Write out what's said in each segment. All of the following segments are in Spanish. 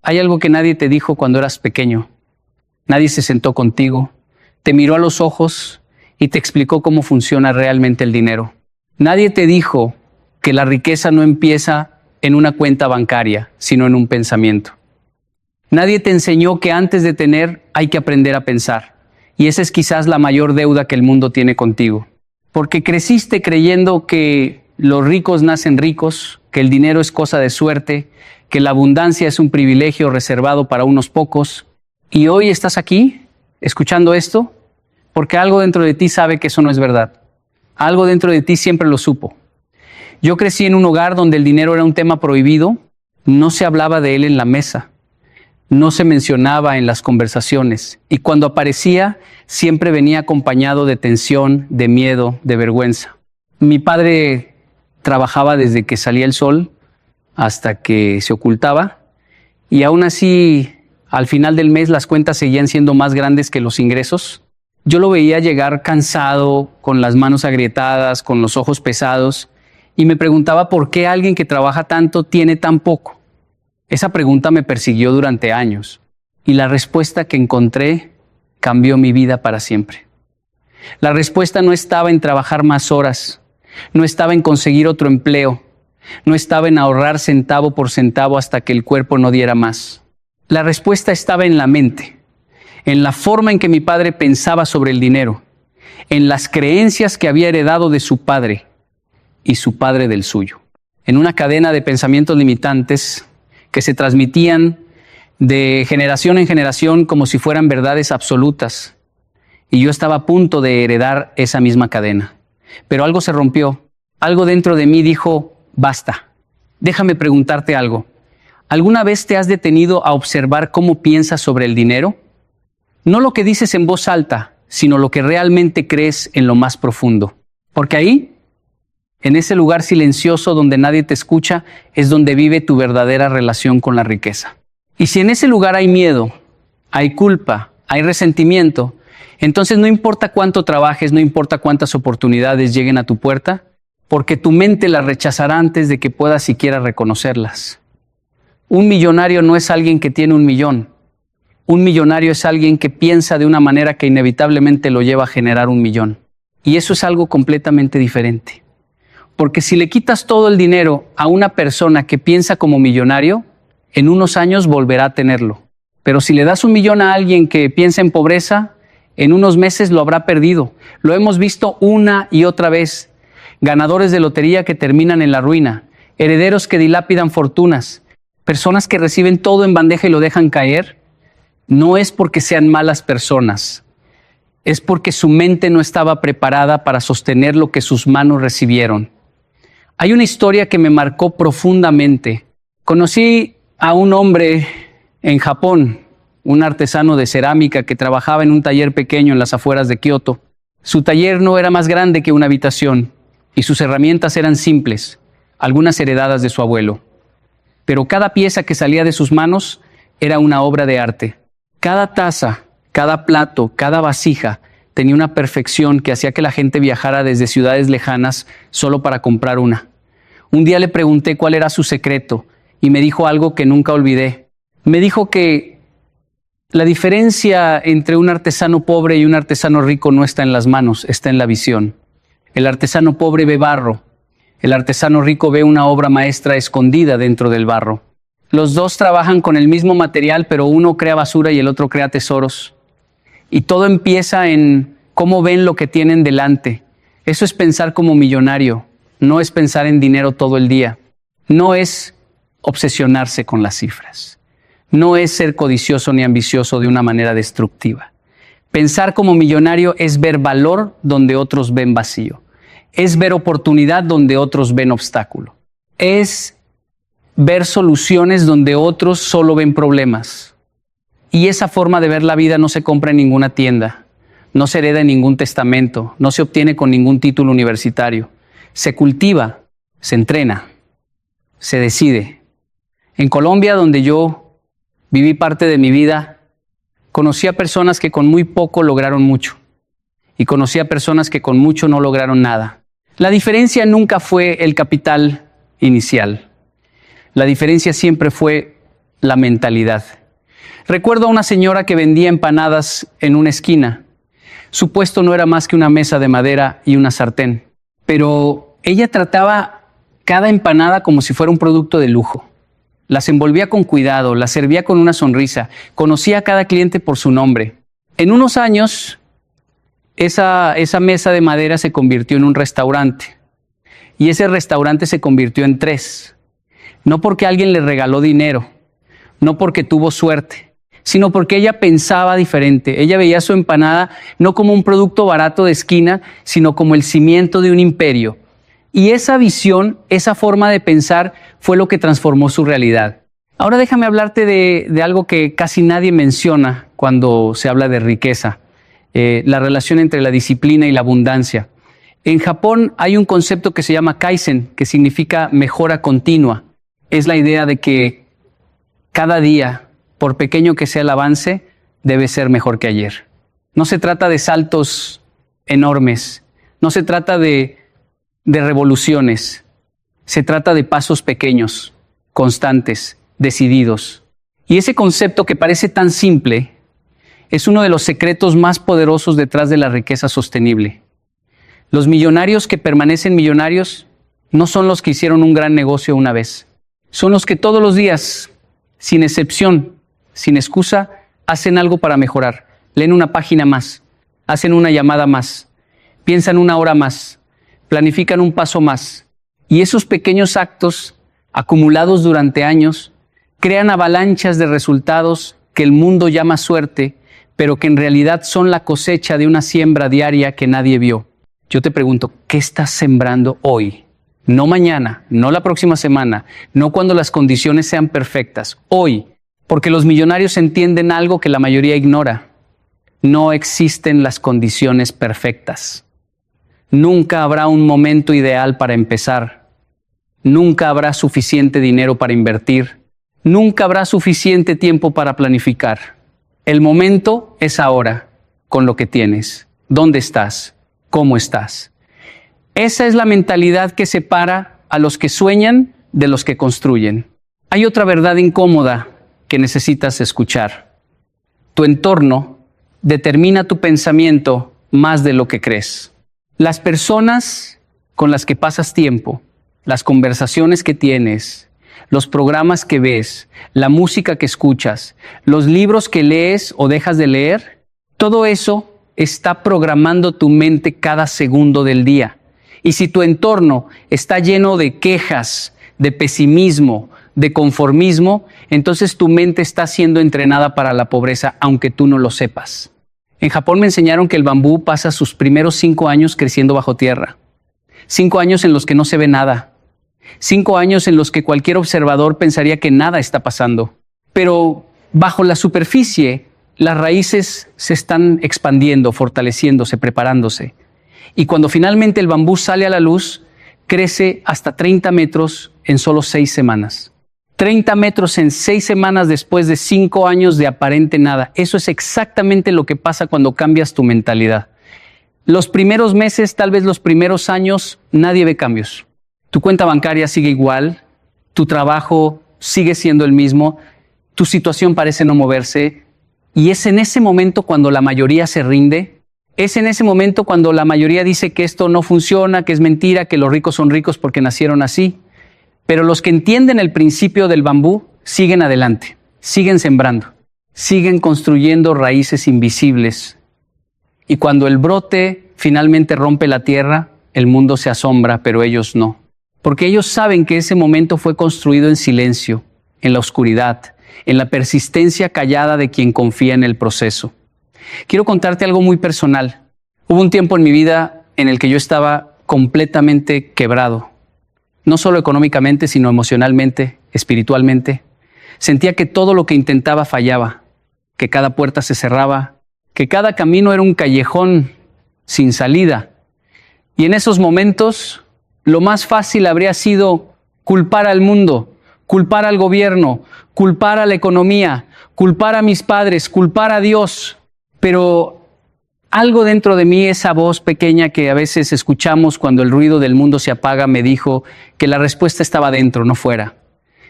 Hay algo que nadie te dijo cuando eras pequeño. Nadie se sentó contigo, te miró a los ojos y te explicó cómo funciona realmente el dinero. Nadie te dijo que la riqueza no empieza en una cuenta bancaria, sino en un pensamiento. Nadie te enseñó que antes de tener hay que aprender a pensar. Y esa es quizás la mayor deuda que el mundo tiene contigo. Porque creciste creyendo que los ricos nacen ricos, que el dinero es cosa de suerte, que la abundancia es un privilegio reservado para unos pocos. Y hoy estás aquí, escuchando esto, porque algo dentro de ti sabe que eso no es verdad. Algo dentro de ti siempre lo supo. Yo crecí en un hogar donde el dinero era un tema prohibido, no se hablaba de él en la mesa, no se mencionaba en las conversaciones, y cuando aparecía siempre venía acompañado de tensión, de miedo, de vergüenza. Mi padre trabajaba desde que salía el sol hasta que se ocultaba, y aún así al final del mes las cuentas seguían siendo más grandes que los ingresos. Yo lo veía llegar cansado, con las manos agrietadas, con los ojos pesados, y me preguntaba por qué alguien que trabaja tanto tiene tan poco. Esa pregunta me persiguió durante años, y la respuesta que encontré cambió mi vida para siempre. La respuesta no estaba en trabajar más horas, no estaba en conseguir otro empleo, no estaba en ahorrar centavo por centavo hasta que el cuerpo no diera más. La respuesta estaba en la mente, en la forma en que mi padre pensaba sobre el dinero, en las creencias que había heredado de su padre y su padre del suyo, en una cadena de pensamientos limitantes que se transmitían de generación en generación como si fueran verdades absolutas. Y yo estaba a punto de heredar esa misma cadena. Pero algo se rompió. Algo dentro de mí dijo, basta. Déjame preguntarte algo. ¿Alguna vez te has detenido a observar cómo piensas sobre el dinero? No lo que dices en voz alta, sino lo que realmente crees en lo más profundo. Porque ahí, en ese lugar silencioso donde nadie te escucha, es donde vive tu verdadera relación con la riqueza. Y si en ese lugar hay miedo, hay culpa, hay resentimiento, entonces no importa cuánto trabajes, no importa cuántas oportunidades lleguen a tu puerta, porque tu mente las rechazará antes de que puedas siquiera reconocerlas. Un millonario no es alguien que tiene 1 millón. Un millonario es alguien que piensa de una manera que inevitablemente lo lleva a generar 1 millón. Y eso es algo completamente diferente. Porque si le quitas todo el dinero a una persona que piensa como millonario, en unos años volverá a tenerlo. Pero si le das 1 millón a alguien que piensa en pobreza, en unos meses lo habrá perdido. Lo hemos visto una y otra vez. Ganadores de lotería que terminan en la ruina, herederos que dilapidan fortunas, personas que reciben todo en bandeja y lo dejan caer. No es porque sean malas personas, es porque su mente no estaba preparada para sostener lo que sus manos recibieron. Hay una historia que me marcó profundamente. Conocí a un hombre en Japón, un artesano de cerámica que trabajaba en un taller pequeño en las afueras de Kioto. Su taller no era más grande que una habitación y sus herramientas eran simples, algunas heredadas de su abuelo. Pero cada pieza que salía de sus manos era una obra de arte. Cada taza, cada plato, cada vasija tenía una perfección que hacía que la gente viajara desde ciudades lejanas solo para comprar una. Un día le pregunté cuál era su secreto y me dijo algo que nunca olvidé. Me dijo que la diferencia entre un artesano pobre y un artesano rico no está en las manos, está en la visión. El artesano pobre ve barro, el artesano rico ve una obra maestra escondida dentro del barro. Los dos trabajan con el mismo material, pero uno crea basura y el otro crea tesoros. Y todo empieza en cómo ven lo que tienen delante. Eso es pensar como millonario, no es pensar en dinero todo el día. No es obsesionarse con las cifras. No es ser codicioso ni ambicioso de una manera destructiva. Pensar como millonario es ver valor donde otros ven vacío. Es ver oportunidad donde otros ven obstáculo. Es ver soluciones donde otros solo ven problemas. Y esa forma de ver la vida no se compra en ninguna tienda, no se hereda en ningún testamento, no se obtiene con ningún título universitario. Se cultiva, se entrena, se decide. En Colombia, donde yo viví parte de mi vida, conocí a personas que con muy poco lograron mucho. Y conocí a personas que con mucho no lograron nada. La diferencia nunca fue el capital inicial. La diferencia siempre fue la mentalidad. Recuerdo a una señora que vendía empanadas en una esquina. Su puesto no era más que una mesa de madera y una sartén, pero ella trataba cada empanada como si fuera un producto de lujo. Las envolvía con cuidado, las servía con una sonrisa, conocía a cada cliente por su nombre. En unos años, esa mesa de madera se convirtió en un restaurante, y ese restaurante se convirtió en 3. No porque alguien le regaló dinero, no porque tuvo suerte, sino porque ella pensaba diferente. Ella veía su empanada no como un producto barato de esquina, sino como el cimiento de un imperio. Y esa visión, esa forma de pensar fue lo que transformó su realidad. Ahora déjame hablarte de algo que casi nadie menciona cuando se habla de riqueza, la relación entre la disciplina y la abundancia. En Japón hay un concepto que se llama Kaizen, que significa mejora continua. Es la idea de que cada día, por pequeño que sea el avance, debe ser mejor que ayer. No se trata de saltos enormes, no se trata de revoluciones, se trata de pasos pequeños, constantes, decididos. Y ese concepto que parece tan simple es uno de los secretos más poderosos detrás de la riqueza sostenible. Los millonarios que permanecen millonarios no son los que hicieron un gran negocio una vez. Son los que todos los días, sin excepción, sin excusa, hacen algo para mejorar. Leen una página más, hacen una llamada más, piensan una hora más, planifican un paso más. Y esos pequeños actos, acumulados durante años, crean avalanchas de resultados que el mundo llama suerte, pero que en realidad son la cosecha de una siembra diaria que nadie vio. Yo te pregunto, ¿qué estás sembrando hoy? No mañana, no la próxima semana, no cuando las condiciones sean perfectas, hoy. Porque los millonarios entienden algo que la mayoría ignora. No existen las condiciones perfectas. Nunca habrá un momento ideal para empezar. Nunca habrá suficiente dinero para invertir. Nunca habrá suficiente tiempo para planificar. El momento es ahora, con lo que tienes. ¿Dónde estás? ¿Cómo estás? Esa es la mentalidad que separa a los que sueñan de los que construyen. Hay otra verdad incómoda que necesitas escuchar. Tu entorno determina tu pensamiento más de lo que crees. Las personas con las que pasas tiempo, las conversaciones que tienes, los programas que ves, la música que escuchas, los libros que lees o dejas de leer, todo eso está programando tu mente cada segundo del día. Y si tu entorno está lleno de quejas, de pesimismo, de conformismo, entonces tu mente está siendo entrenada para la pobreza, aunque tú no lo sepas. En Japón me enseñaron que el bambú pasa sus primeros 5 años creciendo bajo tierra. 5 años en los que no se ve nada. 5 años en los que cualquier observador pensaría que nada está pasando. Pero bajo la superficie, las raíces se están expandiendo, fortaleciéndose, preparándose. Y cuando finalmente el bambú sale a la luz, crece hasta 30 metros en solo 6 semanas. 30 metros en 6 semanas después de 5 años de aparente nada. Eso es exactamente lo que pasa cuando cambias tu mentalidad. Los primeros meses, tal vez los primeros años, nadie ve cambios. Tu cuenta bancaria sigue igual, tu trabajo sigue siendo el mismo, tu situación parece no moverse. Y es en ese momento cuando la mayoría se rinde. Es en ese momento cuando la mayoría dice que esto no funciona, que es mentira, que los ricos son ricos porque nacieron así. Pero los que entienden el principio del bambú siguen adelante, siguen sembrando, siguen construyendo raíces invisibles. Y cuando el brote finalmente rompe la tierra, el mundo se asombra, pero ellos no. Porque ellos saben que ese momento fue construido en silencio, en la oscuridad, en la persistencia callada de quien confía en el proceso. Quiero contarte algo muy personal. Hubo un tiempo en mi vida en el que yo estaba completamente quebrado. No solo económicamente, sino emocionalmente, espiritualmente. Sentía que todo lo que intentaba fallaba, que cada puerta se cerraba, que cada camino era un callejón sin salida. Y en esos momentos, lo más fácil habría sido culpar al mundo, culpar al gobierno, culpar a la economía, culpar a mis padres, culpar a Dios. Pero algo dentro de mí, esa voz pequeña que a veces escuchamos cuando el ruido del mundo se apaga, me dijo que la respuesta estaba dentro, no fuera.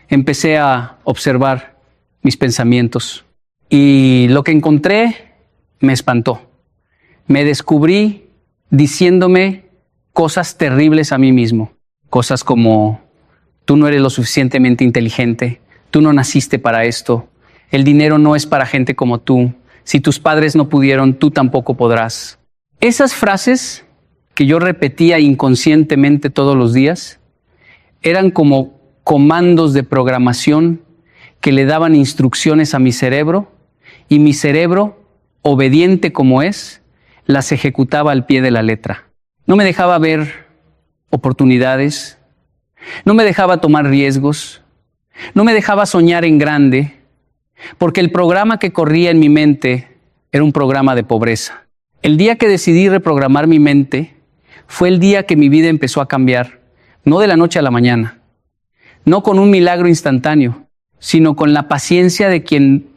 Empecé a observar mis pensamientos. Y lo que encontré me espantó. Me descubrí diciéndome cosas terribles a mí mismo. Cosas como, tú no eres lo suficientemente inteligente, tú no naciste para esto, el dinero no es para gente como tú, si tus padres no pudieron, tú tampoco podrás. Esas frases que yo repetía inconscientemente todos los días eran como comandos de programación que le daban instrucciones a mi cerebro, y mi cerebro, obediente como es, las ejecutaba al pie de la letra. No me dejaba ver oportunidades, no me dejaba tomar riesgos, no me dejaba soñar en grande, porque el programa que corría en mi mente era un programa de pobreza. El día que decidí reprogramar mi mente fue el día que mi vida empezó a cambiar, no de la noche a la mañana, no con un milagro instantáneo, sino con la paciencia de quien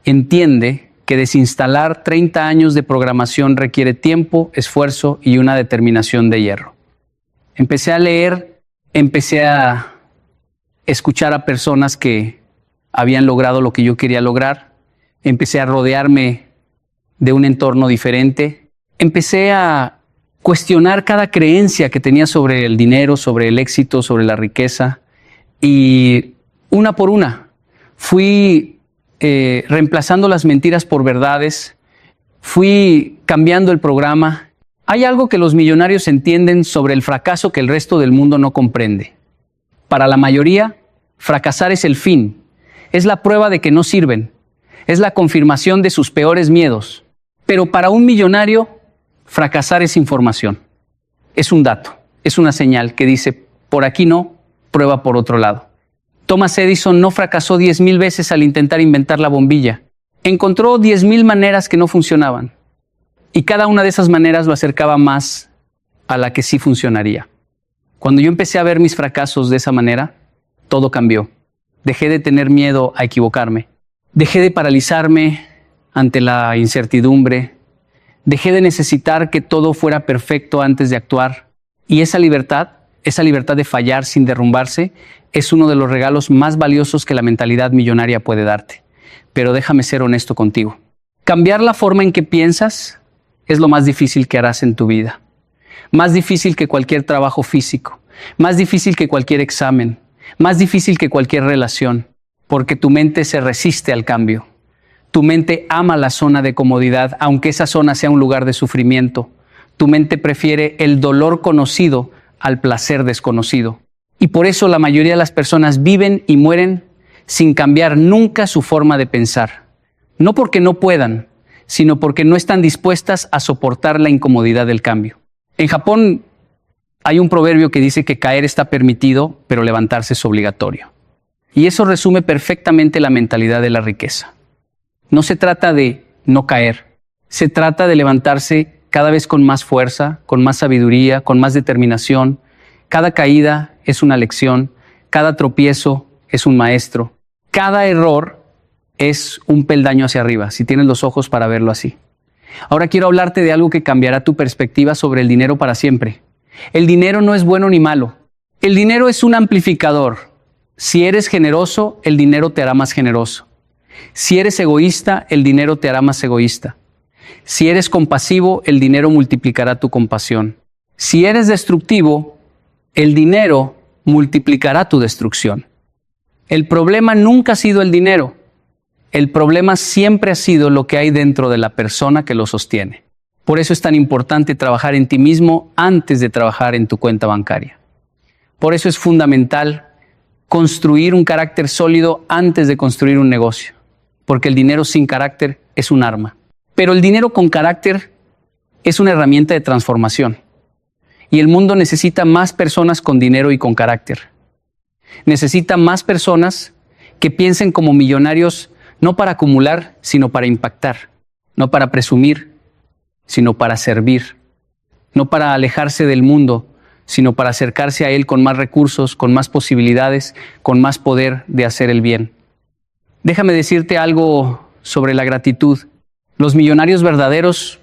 entiende que desinstalar 30 años de programación requiere tiempo, esfuerzo y una determinación de hierro. Empecé a leer, empecé a escuchar a personas que habían logrado lo que yo quería lograr, empecé a rodearme de un entorno diferente, empecé a cuestionar cada creencia que tenía sobre el dinero, sobre el éxito, sobre la riqueza, y una por una fui reemplazando las mentiras por verdades, fui cambiando el programa. Hay algo que los millonarios entienden sobre el fracaso que el resto del mundo no comprende. Para la mayoría, fracasar es el fin, es la prueba de que no sirven, es la confirmación de sus peores miedos. Pero para un millonario, fracasar es información, es un dato, es una señal que dice, por aquí no, prueba por otro lado. Thomas Edison no fracasó 10,000 veces al intentar inventar la bombilla. Encontró 10,000 maneras que no funcionaban. Y cada una de esas maneras lo acercaba más a la que sí funcionaría. Cuando yo empecé a ver mis fracasos de esa manera, todo cambió. Dejé de tener miedo a equivocarme. Dejé de paralizarme ante la incertidumbre. Dejé de necesitar que todo fuera perfecto antes de actuar. Y esa libertad de fallar sin derrumbarse, es uno de los regalos más valiosos que la mentalidad millonaria puede darte. Pero déjame ser honesto contigo. Cambiar la forma en que piensas es lo más difícil que harás en tu vida. Más difícil que cualquier trabajo físico, más difícil que cualquier examen, más difícil que cualquier relación, porque tu mente se resiste al cambio. Tu mente ama la zona de comodidad, aunque esa zona sea un lugar de sufrimiento. Tu mente prefiere el dolor conocido al placer desconocido. Y por eso la mayoría de las personas viven y mueren sin cambiar nunca su forma de pensar. No porque no puedan, sino porque no están dispuestas a soportar la incomodidad del cambio. En Japón hay un proverbio que dice que caer está permitido, pero levantarse es obligatorio. Y eso resume perfectamente la mentalidad de la riqueza. No se trata de no caer, se trata de levantarse cada vez con más fuerza, con más sabiduría, con más determinación. Cada caída es una lección, cada tropiezo es un maestro, cada error es un peldaño hacia arriba, si tienes los ojos para verlo así. Ahora quiero hablarte de algo que cambiará tu perspectiva sobre el dinero para siempre. El dinero no es bueno ni malo. El dinero es un amplificador. Si eres generoso, el dinero te hará más generoso. Si eres egoísta, el dinero te hará más egoísta. Si eres compasivo, el dinero multiplicará tu compasión. Si eres destructivo, el dinero multiplicará tu destrucción. El problema nunca ha sido el dinero. El problema siempre ha sido lo que hay dentro de la persona que lo sostiene. Por eso es tan importante trabajar en ti mismo antes de trabajar en tu cuenta bancaria. Por eso es fundamental construir un carácter sólido antes de construir un negocio. Porque el dinero sin carácter es un arma. Pero el dinero con carácter es una herramienta de transformación. Y el mundo necesita más personas con dinero y con carácter. Necesita más personas que piensen como millonarios, no para acumular, sino para impactar. No para presumir, sino para servir. No para alejarse del mundo, sino para acercarse a él con más recursos, con más posibilidades, con más poder de hacer el bien. Déjame decirte algo sobre la gratitud. Los millonarios verdaderos,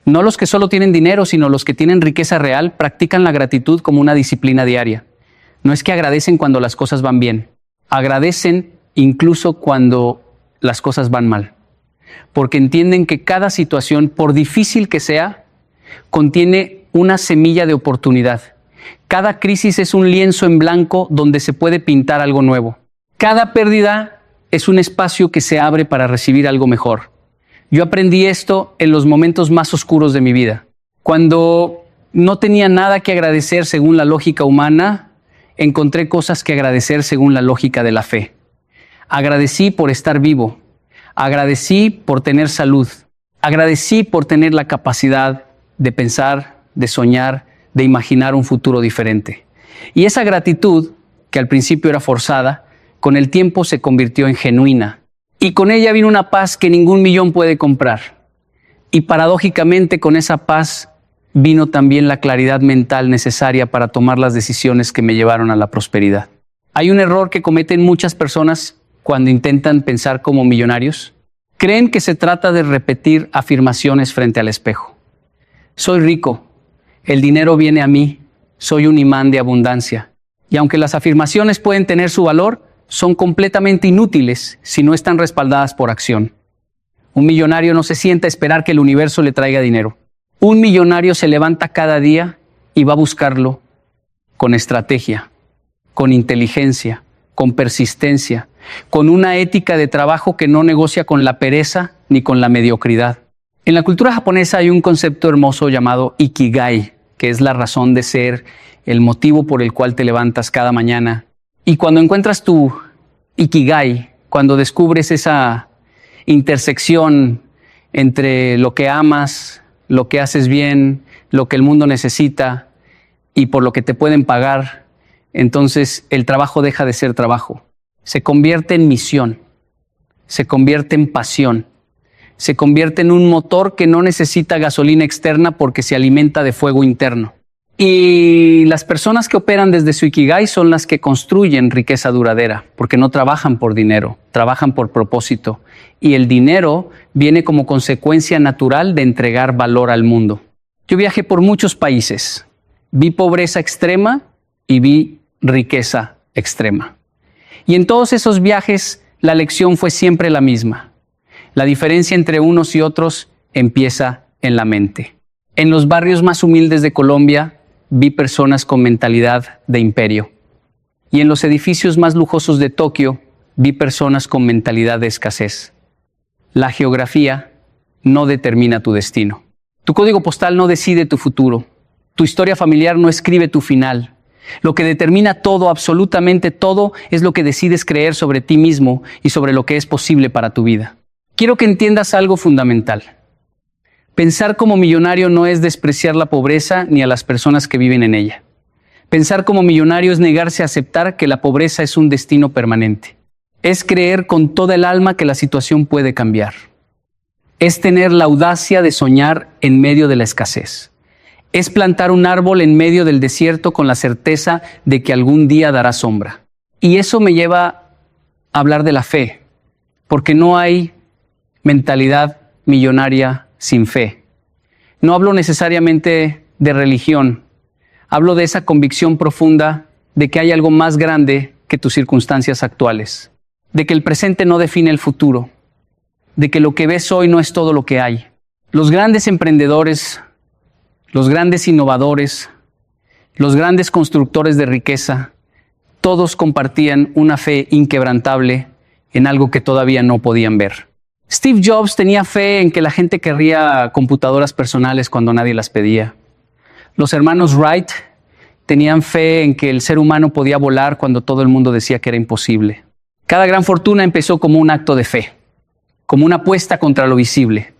no los que solo tienen dinero, sino los que tienen riqueza real, practican la gratitud como una disciplina diaria. No es que agradecen cuando las cosas van bien. Agradecen incluso cuando las cosas van mal, porque entienden que cada situación, por difícil que sea, contiene una semilla de oportunidad. Cada crisis es un lienzo en blanco donde se puede pintar algo nuevo. Cada pérdida es un espacio que se abre para recibir algo mejor. Yo aprendí esto en los momentos más oscuros de mi vida. Cuando no tenía nada que agradecer según la lógica humana, encontré cosas que agradecer según la lógica de la fe. Agradecí por estar vivo. Agradecí por tener salud. Agradecí por tener la capacidad de pensar, de soñar, de imaginar un futuro diferente. Y esa gratitud, que al principio era forzada, con el tiempo se convirtió en genuina. Y con ella vino una paz que ningún millón puede comprar. Y paradójicamente con esa paz vino también la claridad mental necesaria para tomar las decisiones que me llevaron a la prosperidad. Hay un error que cometen muchas personas cuando intentan pensar como millonarios. Creen que se trata de repetir afirmaciones frente al espejo. Soy rico, el dinero viene a mí, soy un imán de abundancia. Y aunque las afirmaciones pueden tener su valor, son completamente inútiles si no están respaldadas por acción. Un millonario no se sienta a esperar que el universo le traiga dinero. Un millonario se levanta cada día y va a buscarlo con estrategia, con inteligencia, con persistencia, con una ética de trabajo que no negocia con la pereza ni con la mediocridad. En la cultura japonesa hay un concepto hermoso llamado Ikigai, que es la razón de ser, el motivo por el cual te levantas cada mañana. Y cuando encuentras tu Ikigai, cuando descubres esa intersección entre lo que amas, lo que haces bien, lo que el mundo necesita y por lo que te pueden pagar, entonces el trabajo deja de ser trabajo. Se convierte en misión, se convierte en pasión, se convierte en un motor que no necesita gasolina externa porque se alimenta de fuego interno. Y las personas que operan desde su Ikigai son las que construyen riqueza duradera, porque no trabajan por dinero, trabajan por propósito. Y el dinero viene como consecuencia natural de entregar valor al mundo. Yo viajé por muchos países, vi pobreza extrema y vi riqueza extrema. Y en todos esos viajes la lección fue siempre la misma. La diferencia entre unos y otros empieza en la mente. En los barrios más humildes de Colombia vi personas con mentalidad de imperio. Y en los edificios más lujosos de Tokio vi personas con mentalidad de escasez. La geografía no determina tu destino. Tu código postal no decide tu futuro. Tu historia familiar no escribe tu final. Lo que determina todo, absolutamente todo, es lo que decides creer sobre ti mismo y sobre lo que es posible para tu vida. Quiero que entiendas algo fundamental. Pensar como millonario no es despreciar la pobreza ni a las personas que viven en ella. Pensar como millonario es negarse a aceptar que la pobreza es un destino permanente. Es creer con toda el alma que la situación puede cambiar. Es tener la audacia de soñar en medio de la escasez. Es plantar un árbol en medio del desierto con la certeza de que algún día dará sombra. Y eso me lleva a hablar de la fe, porque no hay mentalidad millonaria sin fe. No hablo necesariamente de religión, hablo de esa convicción profunda de que hay algo más grande que tus circunstancias actuales, de que el presente no define el futuro, de que lo que ves hoy no es todo lo que hay. Los grandes emprendedores, los grandes innovadores, los grandes constructores de riqueza, todos compartían una fe inquebrantable en algo que todavía no podían ver. Steve Jobs tenía fe en que la gente querría computadoras personales cuando nadie las pedía. Los hermanos Wright tenían fe en que el ser humano podía volar cuando todo el mundo decía que era imposible. Cada gran fortuna empezó como un acto de fe, como una apuesta contra lo visible,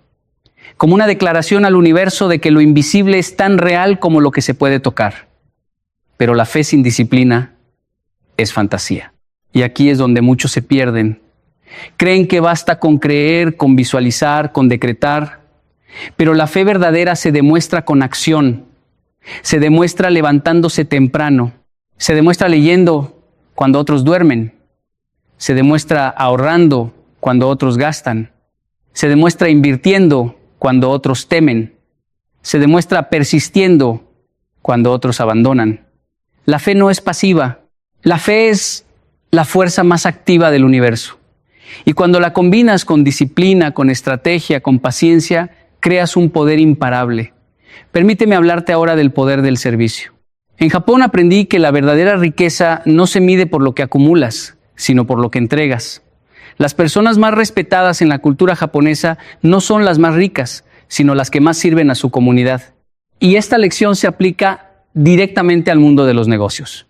como una declaración al universo de que lo invisible es tan real como lo que se puede tocar. Pero la fe sin disciplina es fantasía. Y aquí es donde muchos se pierden. Creen que basta con creer, con visualizar, con decretar, pero la fe verdadera se demuestra con acción, se demuestra levantándose temprano, se demuestra leyendo cuando otros duermen, se demuestra ahorrando cuando otros gastan, se demuestra invirtiendo cuando otros temen, se demuestra persistiendo cuando otros abandonan. La fe no es pasiva, la fe es la fuerza más activa del universo. Y cuando la combinas con disciplina, con estrategia, con paciencia, creas un poder imparable. Permíteme hablarte ahora del poder del servicio. En Japón aprendí que la verdadera riqueza no se mide por lo que acumulas, sino por lo que entregas. Las personas más respetadas en la cultura japonesa no son las más ricas, sino las que más sirven a su comunidad. Y esta lección se aplica directamente al mundo de los negocios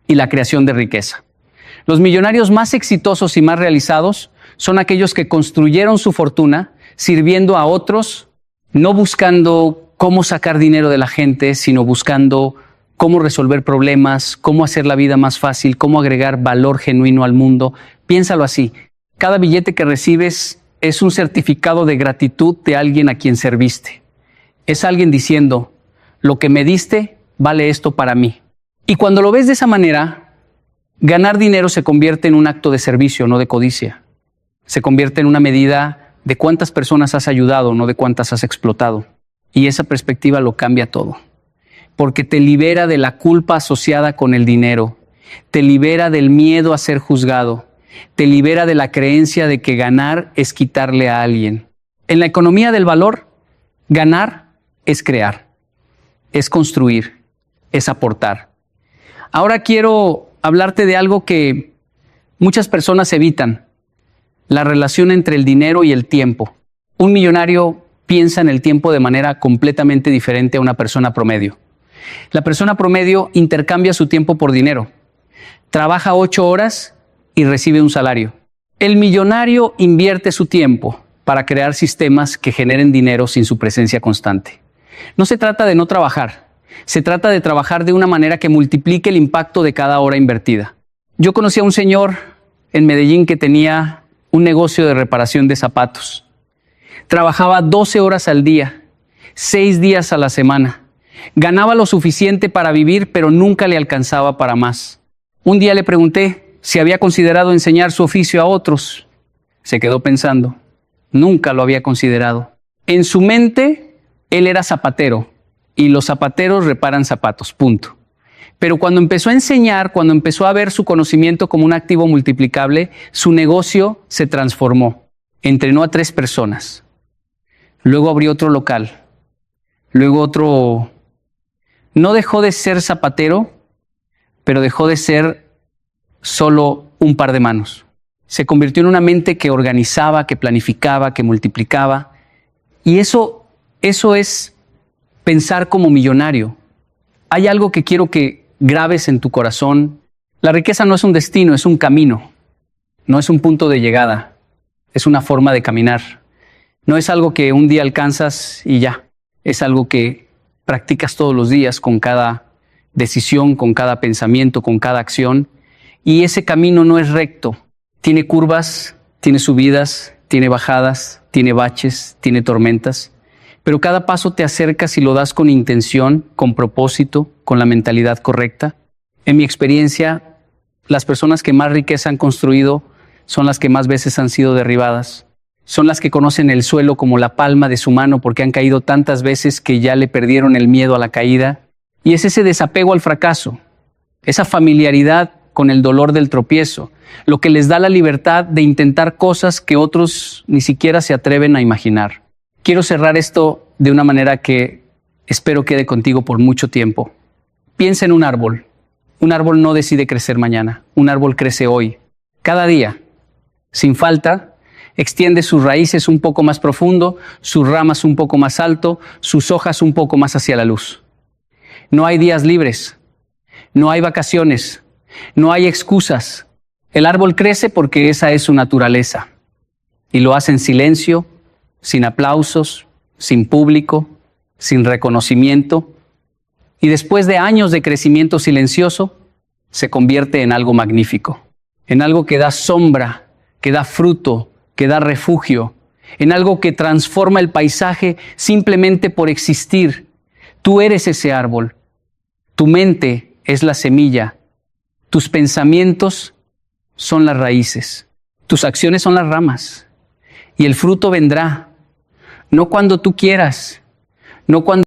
y la creación de riqueza. Los millonarios más exitosos y más realizados son aquellos que construyeron su fortuna sirviendo a otros, no buscando cómo sacar dinero de la gente, sino buscando cómo resolver problemas, cómo hacer la vida más fácil, cómo agregar valor genuino al mundo. Piénsalo así. Cada billete que recibes es un certificado de gratitud de alguien a quien serviste. Es alguien diciendo, lo que me diste vale esto para mí. Y cuando lo ves de esa manera, ganar dinero se convierte en un acto de servicio, no de codicia. Se convierte en una medida de cuántas personas has ayudado, no de cuántas has explotado. Y esa perspectiva lo cambia todo. Porque te libera de la culpa asociada con el dinero, te libera del miedo a ser juzgado, te libera de la creencia de que ganar es quitarle a alguien. En la economía del valor, ganar es crear, es construir, es aportar. Ahora quiero hablarte de algo que muchas personas evitan, la relación entre el dinero y el tiempo. Un millonario piensa en el tiempo de manera completamente diferente a una persona promedio. La persona promedio intercambia su tiempo por dinero. Trabaja 8 horas y recibe un salario. El millonario invierte su tiempo para crear sistemas que generen dinero sin su presencia constante. No se trata de no trabajar. Se trata de trabajar de una manera que multiplique el impacto de cada hora invertida. Yo conocí a un señor en Medellín que tenía un negocio de reparación de zapatos. Trabajaba 12 horas al día, 6 días a la semana. Ganaba lo suficiente para vivir, pero nunca le alcanzaba para más. Un día le pregunté si había considerado enseñar su oficio a otros. Se quedó pensando. Nunca lo había considerado. En su mente, él era zapatero y los zapateros reparan zapatos, punto. Pero cuando empezó a enseñar, cuando empezó a ver su conocimiento como un activo multiplicable, su negocio se transformó. Entrenó a 3 personas. Luego abrió otro local. Luego otro. No dejó de ser zapatero, pero dejó de ser solo un par de manos. Se convirtió en una mente que organizaba, que planificaba, que multiplicaba. Y eso es pensar como millonario. Hay algo que quiero que grabes en tu corazón. La riqueza no es un destino, es un camino. No es un punto de llegada. Es una forma de caminar. No es algo que un día alcanzas y ya. Es algo que practicas todos los días con cada decisión, con cada pensamiento, con cada acción. Y ese camino no es recto. Tiene curvas, tiene subidas, tiene bajadas, tiene baches, tiene tormentas. Pero cada paso te acercas y lo das con intención, con propósito, con la mentalidad correcta. En mi experiencia, las personas que más riqueza han construido son las que más veces han sido derribadas. Son las que conocen el suelo como la palma de su mano porque han caído tantas veces que ya le perdieron el miedo a la caída. Y es ese desapego al fracaso, esa familiaridad con el dolor del tropiezo, lo que les da la libertad de intentar cosas que otros ni siquiera se atreven a imaginar. Quiero cerrar esto de una manera que espero quede contigo por mucho tiempo. Piensa en un árbol. Un árbol no decide crecer mañana, un árbol crece hoy, cada día, sin falta. Extiende sus raíces un poco más profundo, sus ramas un poco más alto, sus hojas un poco más hacia la luz. No hay días libres, no hay vacaciones, no hay excusas. El árbol crece porque esa es su naturaleza. Y lo hace en silencio, sin aplausos, sin público, sin reconocimiento. Y después de años de crecimiento silencioso, se convierte en algo magnífico, en algo que da sombra, que da fruto, que da refugio, en algo que transforma el paisaje simplemente por existir. Tú eres ese árbol. Tu mente es la semilla. Tus pensamientos son las raíces. Tus acciones son las ramas. Y el fruto vendrá, no cuando tú quieras, no cuando